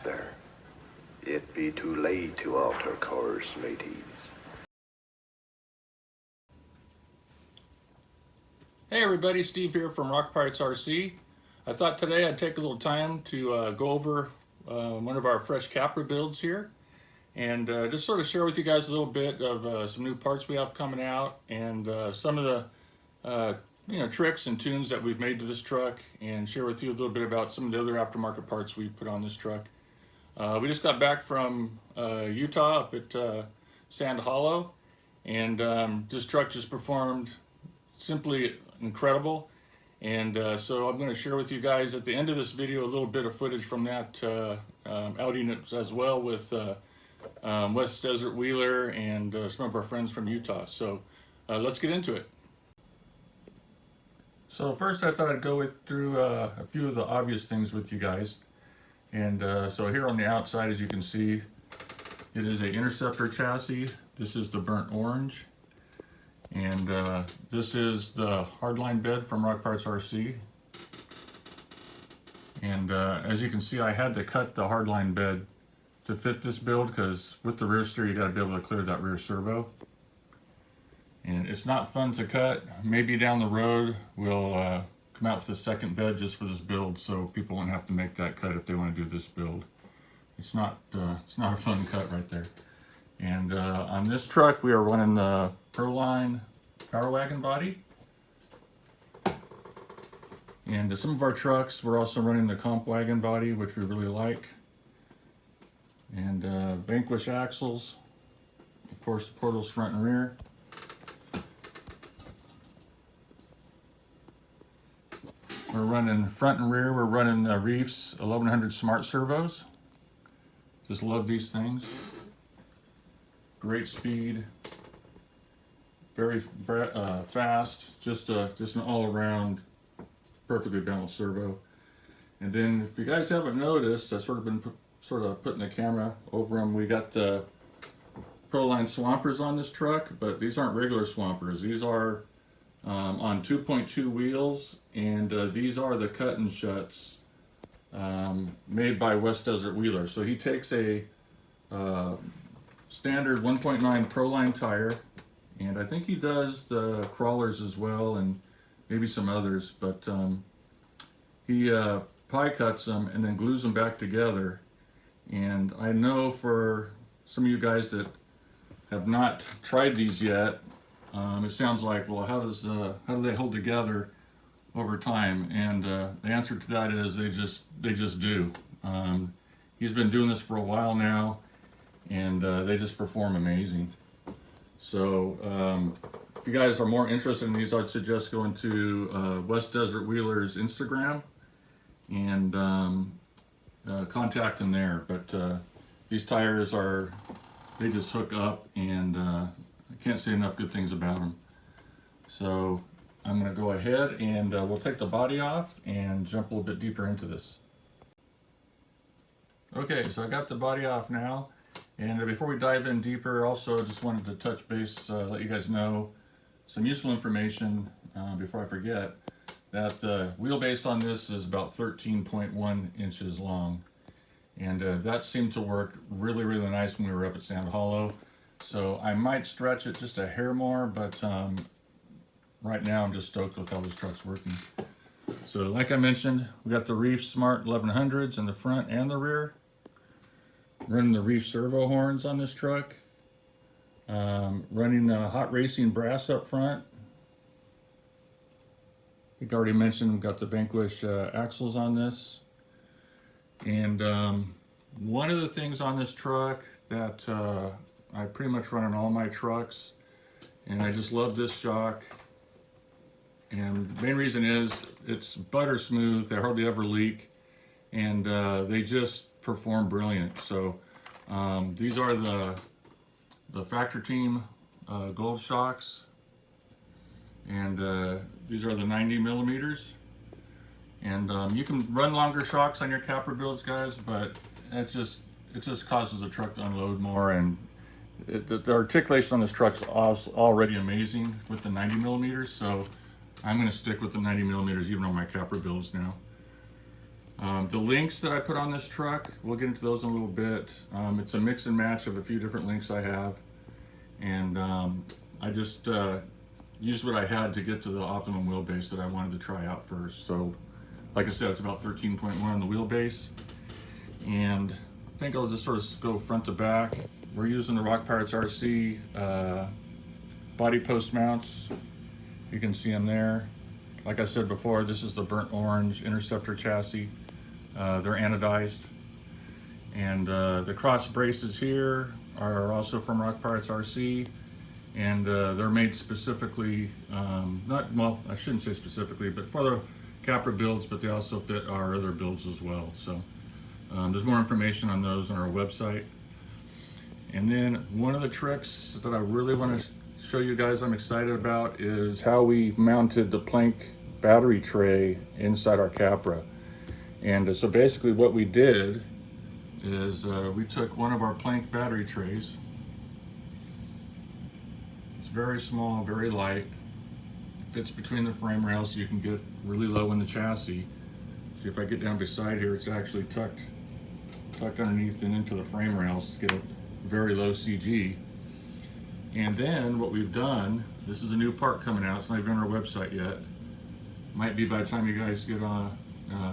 there. It be too late to alter course, mateys. Hey everybody, Steve here from Rprc. I thought today I'd take a little time to go over one of our fresh Capra builds here and just sort of share with you guys a little bit of some new parts we have coming out and some of the tricks and tunes that we've made to this truck, and share with you a little bit about some of the other aftermarket parts we've put on this truck. We just got back from Utah up at Sand Hollow, and this truck just performed simply incredible. And so I'm going to share with you guys at the end of this video a little bit of footage from that outing as well with West Desert Wheeler and some of our friends from Utah. So let's get into it. So first I thought I'd go through a few of the obvious things with you guys. And so here on the outside, as you can see, it is an Interceptor chassis. This is the burnt orange. And this is the hardline bed from Rprc. And as you can see, I had to cut the hardline bed to fit this build, because with the rear steer you got to be able to clear that rear servo. And it's not fun to cut. Maybe down the road we'll come out with a second bed just for this build, so people won't have to make that cut if they want to do this build. It's not a fun cut right there. And on this truck we are running the ProLine Power Wagon body. And some of our trucks we're also running the Comp Wagon body, which we really like. And Vanquish axles, of course the portals front and rear. We're running front and rear, we're running Reefs 1100 Smart Servos. Just love these things. Great speed, very fast, just an all-around perfectly balanced servo. And then if you guys haven't noticed, I've sort of been putting the camera over them. We got the ProLine swampers on this truck, but these aren't regular swampers. These are on 2.2 wheels, and these are the cut and shuts made by West Desert Wheeler. So he takes a standard 1.9 ProLine tire, and I think he does the crawlers as well and maybe some others, but he pie cuts them and then glues them back together. And I know for some of you guys that have not tried these yet, it sounds like, well, how do they hold together over time? And the answer to that is they just do. He's been doing this for a while now, and they just perform amazing. So if you guys are more interested in these, I'd suggest going to West Desert Wheeler's Instagram and contact him there. But these tires they just hook up, and I can't say enough good things about them. So I'm going to go ahead and we'll take the body off and jump a little bit deeper into this. Okay, so I got the body off now, and before we dive in deeper, also just wanted to touch base, let you guys know some useful information before I forget, that the wheelbase on this is about 13.1 inches long, and that seemed to work really nice when we were up at Sand Hollow. So I might stretch it just a hair more, but right now I'm just stoked with how this truck's working. So like I mentioned, we got the Reefs Smart 1100s in the front and the rear. Running the Reef servo horns on this truck. Running hot racing brass up front. I think I already mentioned we've got the Vanquish axles on this. And one of the things on this truck that I pretty much run on all my trucks, and I just love this shock. And the main reason is it's butter smooth, they hardly ever leak, and they just perform brilliant. So these are the Factor Team gold shocks, and these are the 90 millimeters. And you can run longer shocks on your Capra builds, guys, but it just causes the truck to unload more, and the articulation on this truck's already amazing with the 90 millimeters, so I'm going to stick with the 90 millimeters even on my Capra builds now. The links that I put on this truck, we'll get into those in a little bit. It's a mix and match of a few different links I have, and I just used what I had to get to the optimum wheelbase that I wanted to try out first. So like I said, it's about 13.1 on the wheelbase, and I think I'll just sort of go front to back. We're using the Rprc body post mounts. You can see them there. Like I said before, this is the burnt orange Interceptor chassis. They're anodized. And the cross braces here are also from Rprc, and they're made specifically, well, I shouldn't say specifically, but for the Capra builds, but they also fit our other builds as well. So there's more information on those on our website. And then one of the tricks that I really want to show you guys I'm excited about is how we mounted the plank battery tray inside our Capra. And so basically what we did is we took one of our plank battery trays. It's very small, very light. It fits between the frame rails so you can get really low in the chassis. See, if I get down beside here, it's actually tucked underneath and into the frame rails to get a very low CG. And then what we've done, this is a new part coming out, it's not even on our website yet. Might be by the time you guys get on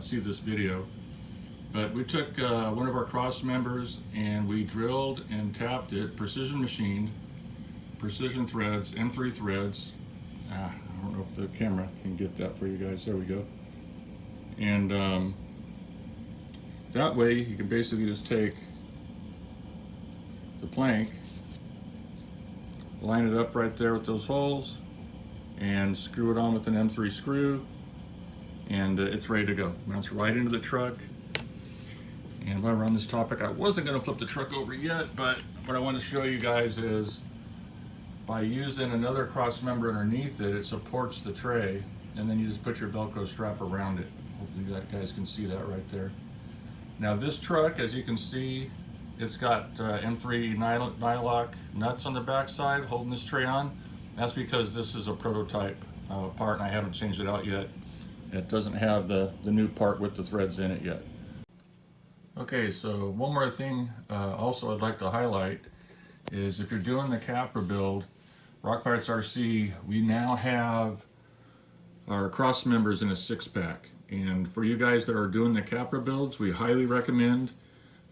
see this video. But we took one of our cross members and we drilled and tapped it, precision machined, precision threads, M3 threads. I don't know if the camera can get that for you guys. There we go. And that way you can basically just take the plank, line it up right there with those holes, and screw it on with an M3 screw, and it's ready to go. Mounts right into the truck. And while we're on this topic, I wasn't going to flip the truck over yet, but what I want to show you guys is by using another cross member underneath it, it supports the tray, and then you just put your Velcro strap around it. Hopefully you guys can see that right there. Now this truck, as you can see, it's got M3 Nylock nuts on the backside holding this tray on. That's because this is a prototype part and I haven't changed it out yet. It doesn't have the new part with the threads in it yet. Okay, so one more thing also I'd like to highlight is if you're doing the Capra build, Rprc, we now have our cross members in a 6-pack. And for you guys that are doing the Capra builds, we highly recommend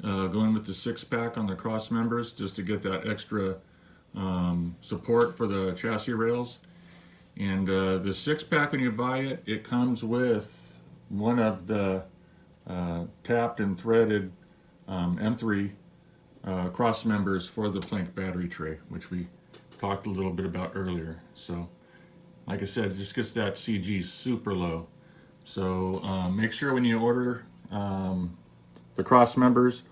going with the 6-pack on the cross members just to get that extra support for the chassis rails. And the 6-pack, when you buy it, it comes with one of the tapped and threaded M3 cross members for the plank battery tray, which we talked a little bit about earlier. So like I said, it just gets that CG super low. So make sure when you order the cross members,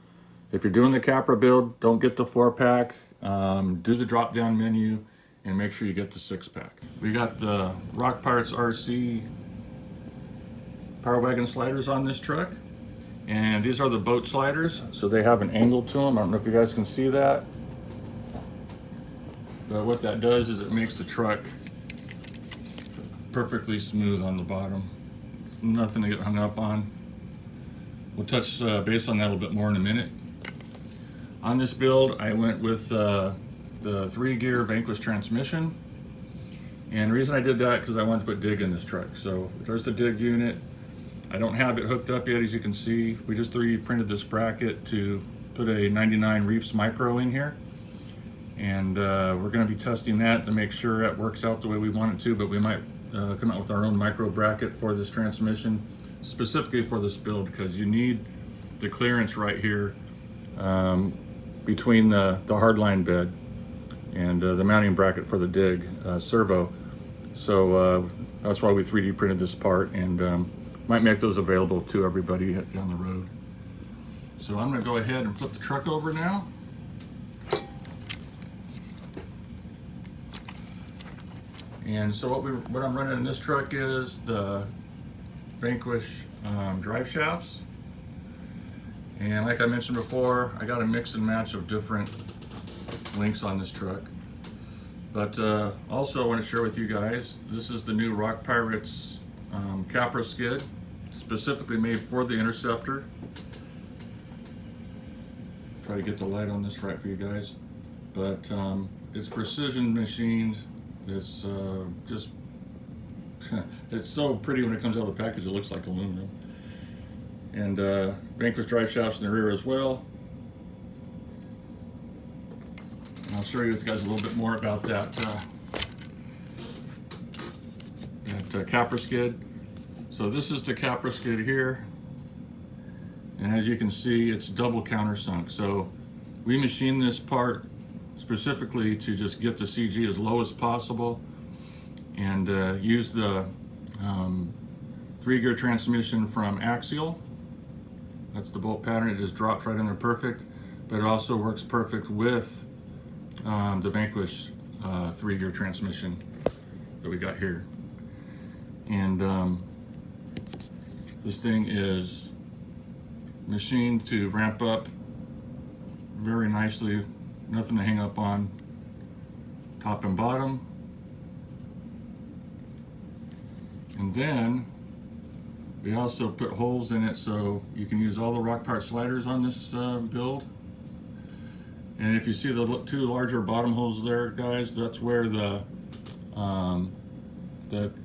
if you're doing the Capra build, don't get the 4-pack, do the drop down menu and make sure you get the 6-pack. We got the Rprc Power Wagon sliders on this truck, and these are the boat sliders, so they have an angle to them. I don't know if you guys can see that, but what that does is it makes the truck perfectly smooth on the bottom. Nothing to get hung up on. We'll touch base on that a little bit more in a minute. On this build, I went with the 3-gear Vanquish transmission, and the reason I did that because I wanted to put dig in this truck. So there's the dig unit. I don't have it hooked up yet, as you can see. We just 3D printed this bracket to put a 99 Reefs micro in here, and we're going to be testing that to make sure it works out the way we want it to, but we might come out with our own micro bracket for this transmission, specifically for this build, because you need the clearance right here between the hardline bed and the mounting bracket for the dig servo. So that's why we 3D printed this part, and might make those available to everybody down the road. So I'm going to go ahead and flip the truck over now. And so what I'm running in this truck is the Vanquish drive shafts. And like I mentioned before, I got a mix and match of different links on this truck. But also I want to share with you guys, this is the new Rock Pirates Capra skid. It's specifically made for the Interceptor. Try to get the light on this right for you guys. But it's precision machined. It's just, it's so pretty when it comes out of the package, it looks like aluminum. And Vanquish drive shafts in the rear as well. And I'll show you guys a little bit more about that, Capra skid. So this is the Capra skid here. And as you can see, it's double countersunk. So we machined this part specifically to just get the CG as low as possible, and use the 3-gear transmission from Axial. That's the bolt pattern. It just drops right in there perfect, but it also works perfect with the Vanquish 3-gear transmission that we got here. And this thing is machined to ramp up very nicely, nothing to hang up on, top and bottom. And then we also put holes in it so you can use all the Rprt sliders on this build. And if you see the 2 larger bottom holes there, guys, that's where the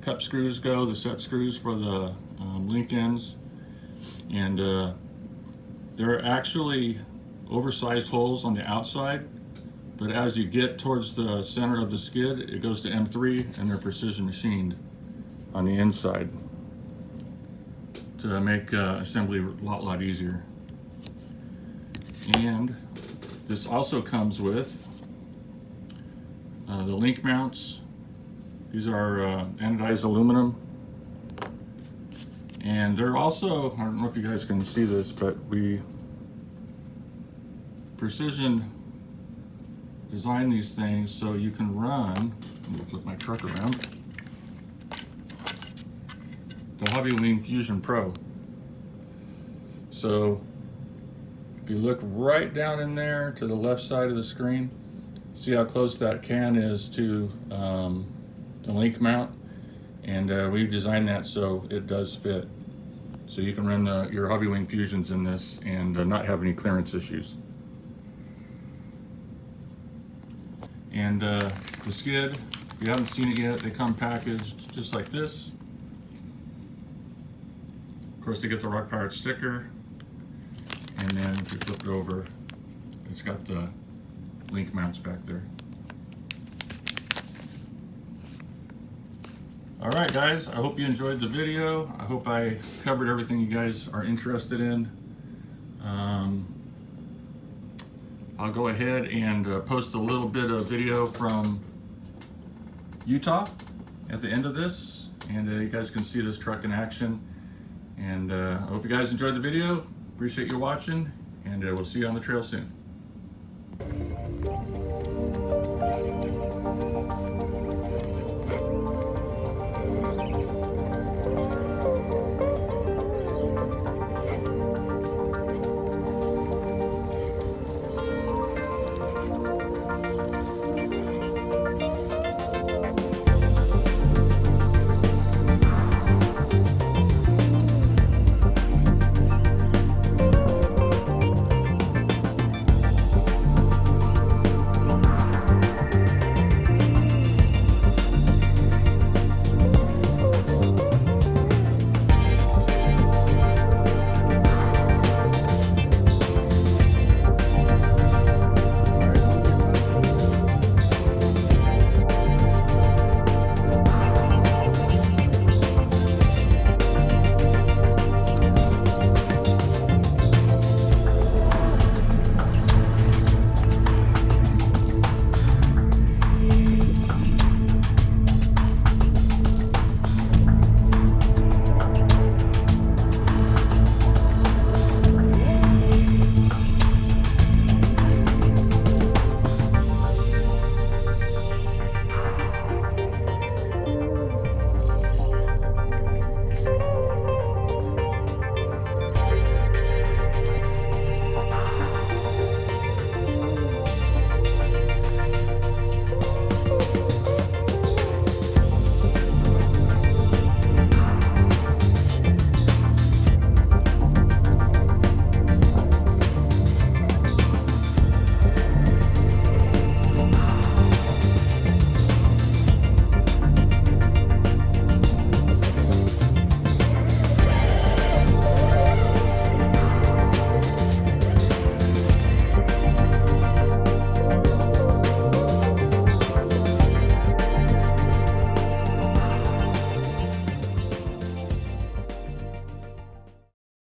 cup screws go, the set screws for the link ends. And they're actually oversized holes on the outside, but as you get towards the center of the skid, it goes to M3, and they're precision machined on the inside to make assembly a lot easier. And this also comes with the link mounts. These are anodized aluminum, and they're also, I don't know if you guys can see this, but we precision design these things so you can run, let me flip my truck around, the Hobby Fusion Pro. So if you look right down in there to the left side of the screen, see how close that can is to the link mount, and we've designed that so it does fit. So you can run your Hobby Wing Fusions in this and not have any clearance issues. And the skid, if you haven't seen it yet, they come packaged just like this. Of course, they get the Rprt sticker, and then if you flip it over, it's got the link mounts back there. All right, guys, I hope you enjoyed the video. I hope I covered everything you guys are interested in. I'll go ahead and post a little bit of video from Utah at the end of this, and you guys can see this truck in action. And I hope you guys enjoyed the video. Appreciate you watching, and we'll see you on the trail soon.